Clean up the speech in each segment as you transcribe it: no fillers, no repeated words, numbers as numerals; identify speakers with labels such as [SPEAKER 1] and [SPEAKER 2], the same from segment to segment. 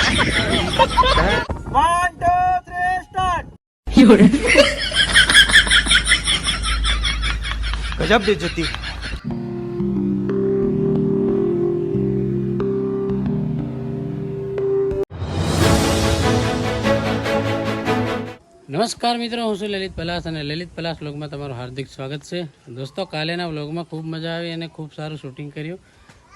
[SPEAKER 1] 1, 2, 3, start. गजब बेइज्जती.
[SPEAKER 2] નમસ્કાર મિત્રો, હું છું લલિત પલાસ અને લલિત પલાસ વ્લોગમાં તમારું હાર્દિક સ્વાગત છે. દોસ્તો, કાલેના વ્લોગમાં ખૂબ મજા આવી અને ખૂબ સારું શૂટિંગ કર્યું,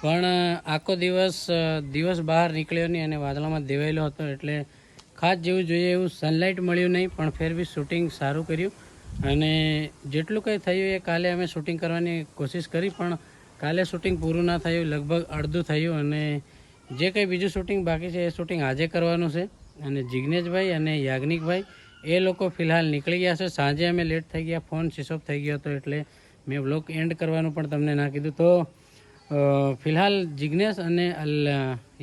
[SPEAKER 2] પણ આખો દિવસ બહાર નીકળ્યો નહીં અને વાદળામાં દેવાયેલો હતો, એટલે ખાસ જેવું જોઈએ એવું સનલાઇટ મળ્યું નહીં, પણ ફેર બી શૂટિંગ સારું કર્યું. અને જેટલું કંઈ થયું એ કાલે અમે શૂટિંગ કરવાની કોશિશ કરી, પણ કાલે શૂટિંગ પૂરું ના થયું, લગભગ અડધું થયું. અને જે કંઈ બીજું શૂટિંગ બાકી છે એ શૂટિંગ આજે કરવાનું છે. અને જિગ્નેશભાઈ અને યાજ્ઞિકભાઈ એ લોકો ફિલહાલ નીકળી ગયા છે. સાંજે અમે લેટ થઈ ગયા, ફોન સ્વિચ ઓફ થઈ ગયો હતો, એટલે મેં વ્લોગ એન્ડ કરવાનું પણ તમને ના કીધું. તો ફિલહાલ જિગ્નેશ અને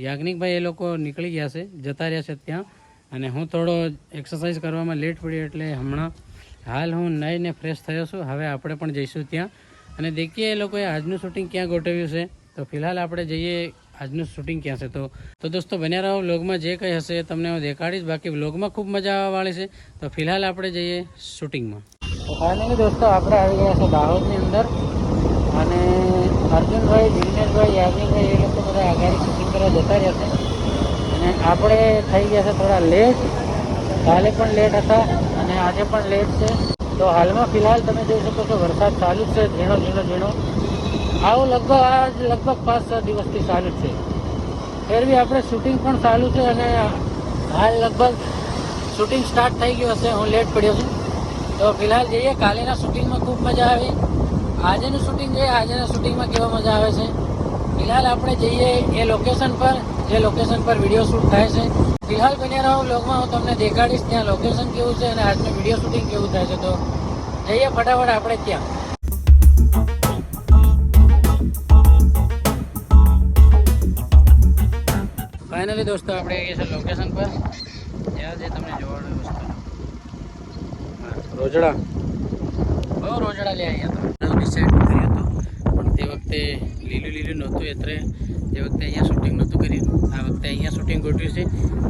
[SPEAKER 2] યાજ્ઞિકભાઈ એ લોકો નીકળી ગયા છે, જતા રહ્યા છે ત્યાં. અને હું થોડો એક્સરસાઇઝ કરવામાં લેટ પડ્યો, એટલે હમણાં હાલ હું નાહીને ફ્રેશ થયો છું. હવે આપણે પણ જઈશું ત્યાં અને દેખીએ એ લોકોએ આજનું શૂટિંગ ક્યાં ગોઠવ્યું છે. તો ફિલહાલ આપણે જઈએ આજનું શૂટિંગ ક્યાં છે. તો દોસ્તો, બન્યા રહો. વ્લોગમાં જે કંઈ હશે એ તમને હું દેખાડીશ. બાકી વ્લોગમાં ખૂબ મજા આવવાવાળી છે. તો ફિલહાલ આપણે જઈએ શૂટિંગમાં. તો ફાઇનલી દોસ્તો, આપણે આવી ગયા છે દાહોદની અંદર. અને અર્જુનભાઈ, જિગ્નેશભાઈ, યાજ્ઞિકભાઈ એ લોકો બધા આગાડી શૂટિંગ કરવા જતા રહ્યા છે. અને આપણે થઈ ગયા છે થોડા લેટ. કાલે પણ લેટ હતા અને આજે પણ લેટ છે. તો હાલમાં ફિલહાલ તમે જોઈ શકો છો વરસાદ ચાલુ જ છે, ઝીણો આવું લગભગ 5-6 દિવસથી ચાલુ જ છે. ફેર બી આપણે શૂટિંગ પણ ચાલુ છે અને હાલ લગભગ શૂટિંગ સ્ટાર્ટ થઈ ગયું હશે. હું લેટ પડ્યો છું. તો ફિલહાલ જઈએ. કાલેના શૂટિંગમાં ખૂબ મજા આવી. આજેનું શૂટિંગ જોઈએ, આજેના શૂટિંગમાં કેવા મજા આવે છે. ફિલહાલ આપણે જઈએ એ લોકેશન પર, જે લોકેશન પર વિડીયો શૂટ થાય છે. ફિલહાલ બન્યા રહો વ્લોગમાં, હું તમને દેખાડીશ ત્યાં લોકેશન કેવું છે અને આજનું વિડીયો શૂટિંગ કેવું થાય છે. તો જઈએ ફટાફટ આપણે ત્યાં. ફાઇનલી દોસ્તો, આપણે આવી ગયા છે લોકેશન પર, જ્યાં જે તમને જોવાનું વસ્તુ રોજડા, બહુ રોજડા લઈ આવ્યા હતા. ડિસાઇડ કર્યું હતું, પણ તે વખતે લીલું નહોતું, એટલે તે વખતે અહીંયા શૂટિંગ નહોતું કર્યું. આ વખતે અહીંયા શૂટિંગ ગોઠવ્યું છે.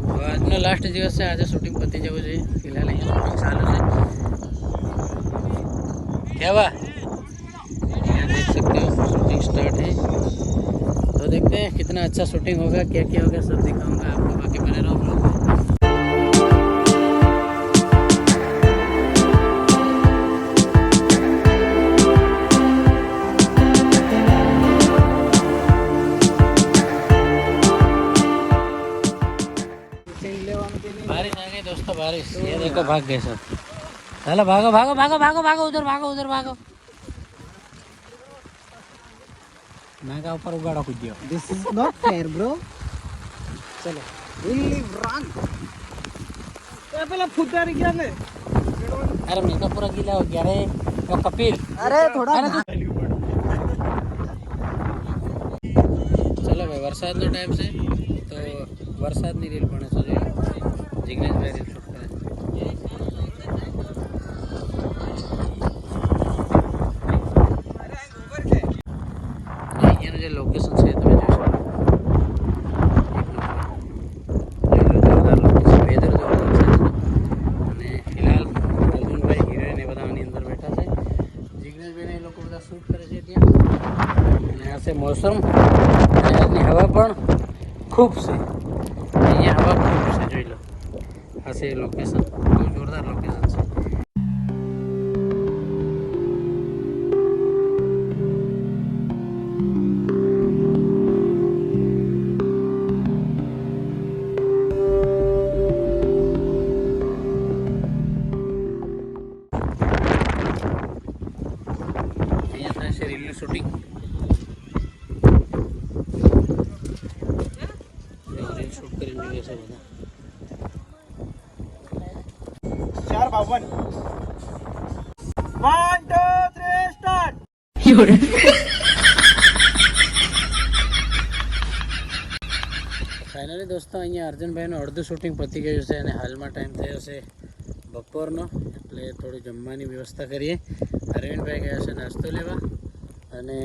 [SPEAKER 2] તો આજનો લાસ્ટ દિવસ છે, આજે શૂટિંગ પતી જવું છે. ફિલહાલ અહીંયા શૂટિંગ ચાલુ છે. કેવા यहाँ देख सकते हो शूटिंग स्टार्ट है. तो देखते हैं कितना अच्छा शूटिंग होगा, क्या क्या होगा, सब दिखाऊंगा आपको. बाकी बने रहो ब्लॉग में. बारिश आ गई दोस्तों, बारिश. ये देखो भाग गए सब. चलो भागो भागो भागो भागो भागो, उधर भागो. नाका ऊपर उगाड़ा कूद गया.
[SPEAKER 1] This is not fair, bro. चलो. Really wrong. क्या पहला फुटारी क्या ले?
[SPEAKER 2] अरे मैं तो पूरा गीला हो गया रे. वो कपिल.
[SPEAKER 1] अरे थोड़ा.
[SPEAKER 2] चलो भाई, वरसादનો ટાઈમ છે તો વરસાદની રીલ પણ છે. જિગ્નેશભાઈ રીલ શૂટ કરે. અહીંયાનું જે લોકેશન છે તમે જોઈ શકો. જોરદાર લોકેશન, વેધર જોરદાર છે. અને ફિલહાલ અર્જુનભાઈ, હિરોઈન એ બધા આની અંદર બેઠા છે. જિગ્નેશભાઈને એ લોકો બધા શૂટ કરે છે ત્યાં. અને આ છે મોસમ. અને આજની હવા પણ ખૂબ છે. અહીંયા હવા ખૂબ છે, જોઈ લો. આ છે લોકેશન, બહુ જોરદાર લોકેશન છે. અહીંયા થાય છે રીલનું શૂટિંગ. રીલ શૂટ કરીને જોઈએ છે બધા.
[SPEAKER 1] 4-5-1. 1, 2, 3, start.
[SPEAKER 2] ફાઇનલી દોસ્તો, અહીંયા અર્જુનભાઈનું અડધું શૂટિંગ પતી ગયું છે અને હાલમાં ટાઈમ થયો છે બપોરનો, એટલે થોડી જમવાની વ્યવસ્થા કરીએ. અરવિંદભાઈ ગયા છે નાસ્તો લેવા અને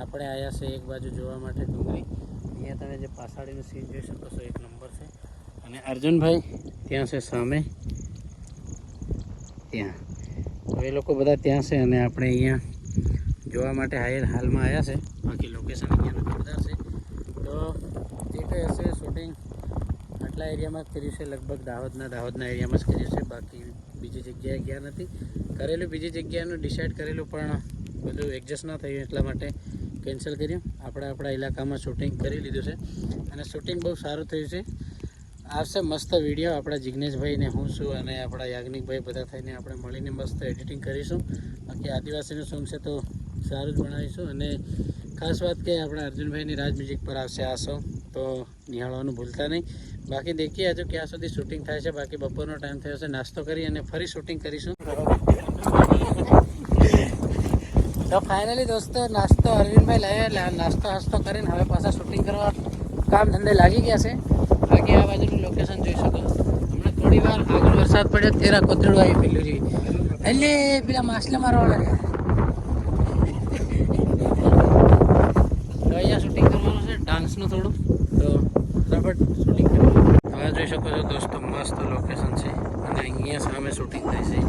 [SPEAKER 2] આપણે આવ્યા છે એક બાજુ જોવા માટે ડુંગળી. અહીંયા તમે જે પાછળનું સીન જોઈ શકો છો, એક નંબર છે. અને અર્જુનભાઈ ત્યાં છે સામે, ત્યાં તો એ લોકો બધા ત્યાં છે અને આપણે અહીંયા જોવા માટે હાલમાં આવ્યા છે. બાકી લોકેશન અહીંયાનું જોરદાર છે. તો જે કંઈ હશે શૂટિંગ આટલા એરિયામાં જ કર્યું છે, લગભગ દાહોદના એરિયામાં જ કર્યું છે. બાકી બીજી જગ્યાએ ગયા નથી. કરેલું બીજી જગ્યાનું ડિસાઇડ કરેલું પણ બધું એડજસ્ટ ના થયું એટલા માટે કેન્સલ કર્યું. આપણા ઇલાકામાં શૂટિંગ કરી લીધું છે અને શૂટિંગ બહુ સારું થયું છે. આવશે મસ્ત વિડીયો. આપણા જિગ્નેશભાઈને હું છું અને આપણા યાજ્ઞિકભાઈ બધા થઈને આપણે મળીને મસ્ત એડિટિંગ કરીશું. બાકી આદિવાસીનું સોંગ છે તો સારું જ બનાવીશું. અને ખાસ વાત કે આપણા અર્જુનભાઈની રાજ મ્યુઝિક પર આવશે આ સોંગ, તો નિહાળવાનું ભૂલતા નહીં. બાકી દેખીએ હજુ ક્યાં સુધી શૂટિંગ થાય છે. બાકી બપોરનો ટાઈમ થયો છે, નાસ્તો કરી અને ફરી શૂટિંગ કરીશું. તો ફાઇનલી દોસ્તો નાસ્તો અરવિંદભાઈ લાવ્યા એટલે નાસ્તો હાસ્તો કરીને હવે પાછા શૂટિંગ કરવા કામ ધંધે લાગી ગયા છે. બાકી આ બાજુનું લોકેશન જોઈ શકો. હમણાં થોડી વાર આગળ વરસાદ પડ્યો, તેરા કોતરડું આવી પેલું છે એટલે પેલા માછલા મારવા લાગ્યા. તો અહીંયા શૂટિંગ કરવાનું છે ડાન્સનું થોડું, તો ફટાફટ શૂટિંગ કરવાનું. હવે જોઈ શકો છો દોસ્તો મસ્ત લોકેશન છે અને અહીંયા સામે શૂટિંગ થાય છે.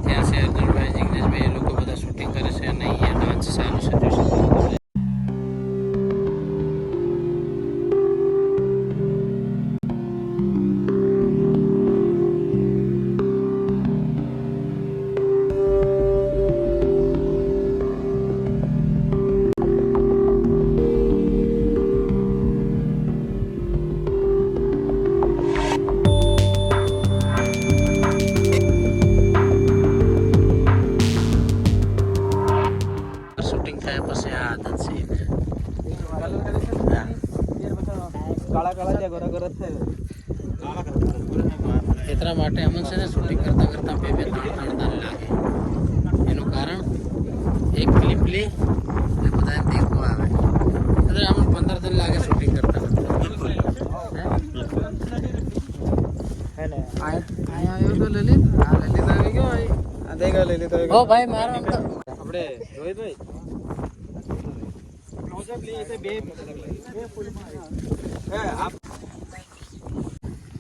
[SPEAKER 2] ત્યાં છે અર્જુનભાઈ, જિગ્નેશભાઈ, એ લોકો બધા શૂટિંગ કરે છે અને અહીંયા ડાન્સ સારું છે જોઈ શકો. એટલા માટે અમન છે ને શૂટિંગ કરતા કરતા 2-3 લાગે. એનું કારણ એક ક્લિપ લે એટલે બધા દેખવા આવે એટલે અમન 15 દિન લાગે શૂટિંગ કરતા કરતા. ઓ ભાઈ મારો
[SPEAKER 1] આપણે રોહિતભાઈ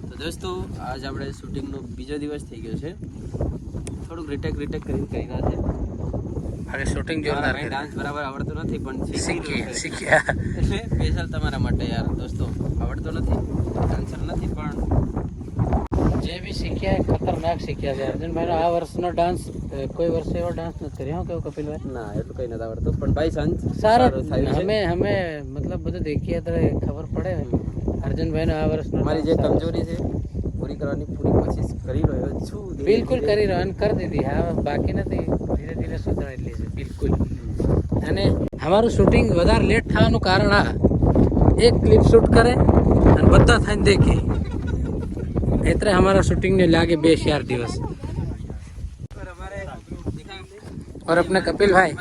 [SPEAKER 3] તો દોસ્તો આજ આપણે શૂટિંગનો બીજો દિવસ થઈ ગયો છે. થોડુંક રીટેક કરીને કરી રહ્યા છે.
[SPEAKER 2] હવે શૂટિંગ જોરદાર છે.
[SPEAKER 3] ડાન્સ બરાબર આવડતું નથી પણ
[SPEAKER 2] શીખ્યા
[SPEAKER 3] એટલે સ્પેશિયલ તમારા માટે યાર દોસ્તો. આવડતો નથી, ડાન્સર નથી પણ
[SPEAKER 2] જે બી શીખ્યા ખતરનાક શીખ્યા છે. અર્જુનભાઈનો આ વર્ષનો ડાન્સ કોઈ વર્ષે એવો ડાન્સ નથી કર્યો કેવું કપિલભાઈ?
[SPEAKER 3] ના એટલું કંઈ નથી આવડતું પણ બાય ચાન્સ
[SPEAKER 2] સારું અમે મતલબ બધું દેખીએ તો ખબર પડે. અર્જુનભાઈનો આ વર્ષનો
[SPEAKER 3] મારી જે કમજોરી છે પૂરી કરવાની પૂરી કોશિશ કરી રહ્યો છું.
[SPEAKER 2] બિલકુલ કરી રહ્યો અને કરી દીધી. હા બાકી નથી, ધીરે ધીરે સુધારેલી છે બિલકુલ. અને અમારું શૂટિંગ વધારે લેટ થવાનું કારણ આ એક ક્લિપ શૂટ કરે અને બધા થઈને દેખે એટલે हमारा शूटिंग ने लागे 2-4 दिवस. और अपने कपिल भाई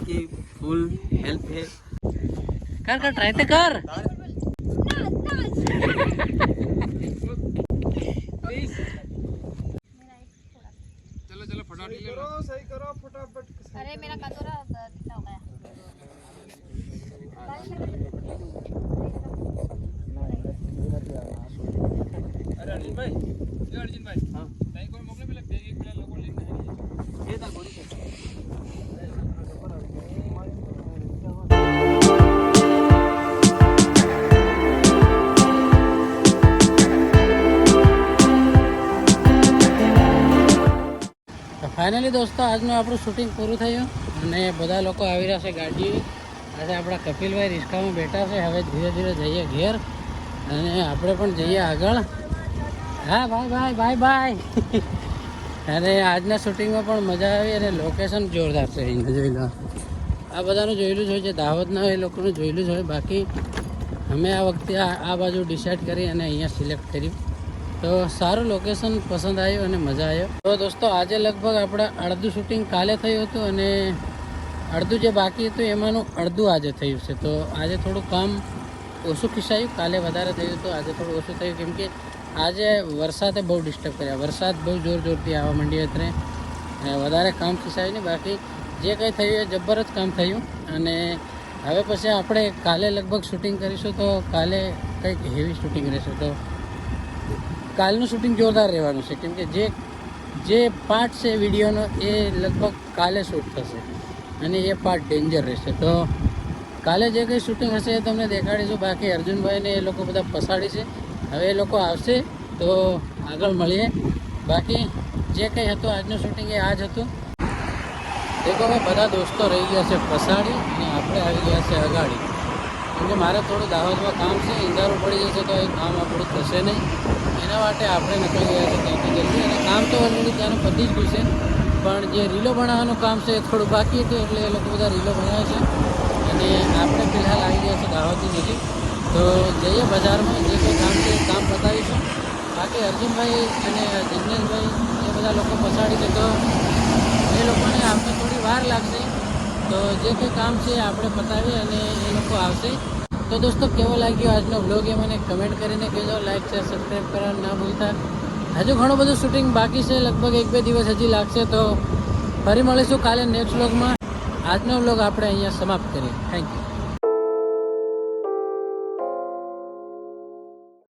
[SPEAKER 3] की फुल हेल्प है.
[SPEAKER 2] कर ट्राई तो कर. चलो फटाफट सही करो फटाफट.
[SPEAKER 4] अरे मेरा कटोरा कितना हो गया?
[SPEAKER 2] ફાઇનલી દોસ્તો આજનું આપણું શૂટિંગ પૂરું થયું અને બધા લોકો આવી રહ્યા છે ગાડી. આજે આપણા કપિલભાઈ રિક્ષામાં બેઠા છે. હવે ધીરે ધીરે જઈએ ઘેર અને આપણે પણ જઈએ આગળ. હા બાય બાય બાય બાય. અને આજના શૂટિંગમાં પણ મજા આવી અને લોકેશન જોરદાર છે. અહીંયા જોઈ લો, આ બધાનું જોયેલું જ હોય છે, દાહોદના એ લોકોનું જોયેલું જ હોય. બાકી અમે આ વખતે આ બાજુ ડિસાઇડ કરી અને અહીંયા સિલેક્ટ કર્યું. તો સારું લોકેશન પસંદ આવ્યું અને મજા આવ્યો. તો દોસ્તો આજે લગભગ આપણે અડધું શૂટિંગ કાલે થયું હતું અને અડધું જે બાકી હતું એમાંનું અડધું આજે થયું છે. તો આજે થોડું કામ ઓછું ખિસાયું, કાલે વધારે થયું હતું, આજે થોડું ઓછું થયું કેમ કે આજે વરસાદે બહુ ડિસ્ટર્બ કર્યા. વરસાદ બહુ જોરથી આવવા માંડ્યો એટલે વધારે કામ ખિસાયું નહીં. બાકી જે કંઈ થયું એ જબ્બર જ કામ થયું. અને હવે પછી આપણે કાલે લગભગ શૂટિંગ કરીશું તો કાલે કંઈક હેવી શૂટિંગ રહેશે. તો કાલનું શૂટિંગ જોરદાર રહેવાનું છે, કેમ કે જે પાર્ટ છે વિડીયોનો એ લગભગ કાલે શૂટ થશે અને એ પાર્ટ ડેન્જર રહેશે. તો કાલે જે કંઈ શૂટિંગ હશે એ તમને દેખાડીશું. બાકી અર્જુનભાઈને એ લોકો બધા પસાડી છે. હવે એ લોકો આવશે તો આગળ મળીએ. બાકી જે કંઈ હતું આજનું શૂટિંગ એ આજ હતું. દેખો હવે બધા દોસ્તો રહી ગયા છે પસાડી અને આપણે આવી ગયા છે અગાડી, કેમકે મારે થોડું દાહોદમાં કામ છે, ઈંધારું પડી જશે તો એ કામ આપણું થશે નહીં. એના માટે આપણે નીકળી ગયા છે ત્યાંથી જલ્દી. અને કામ તો ઓલરેડી ત્યાંનું પતી જ ગયું છે, પણ જે રીલો બનાવવાનું કામ છે એ થોડું બાકી હતું, એટલે એ લોકો બધા રીલો બનાવે છે. અને આપણે ફિલહાલ આવી ગયા છે દાહોદની નજીક. તો જઈએ બજારમાં, જે કંઈ કામ છે એ કામ પતાવીશું. બાકી અર્જુનભાઈ અને જિજ્ઞેશભાઈ એ બધા લોકો પછાડી છે, તો એ લોકોને આવતા થોડી વાર લાગશે. તો જે કંઈ કામ છે આપણે પતાવીએ અને એ લોકો આવશે. તો દોસ્તો કેવો લાગ્યો આજનો વ્લોગ એ મને કમેન્ટ કરીને કહેજો. લાઈક શેર સબસ્ક્રાઈબ કરવાનું ના ભૂલતા. હજુ ઘણું બધું શૂટિંગ બાકી છે, લગભગ 1-2 દિવસ હજી લાગશે. તો ફરી મળીશું કાલે નેક્સ્ટ વ્લોગમાં. આજનો વ્લોગ આપણે અહીંયા સમાપ્ત કરીએ. Thank you.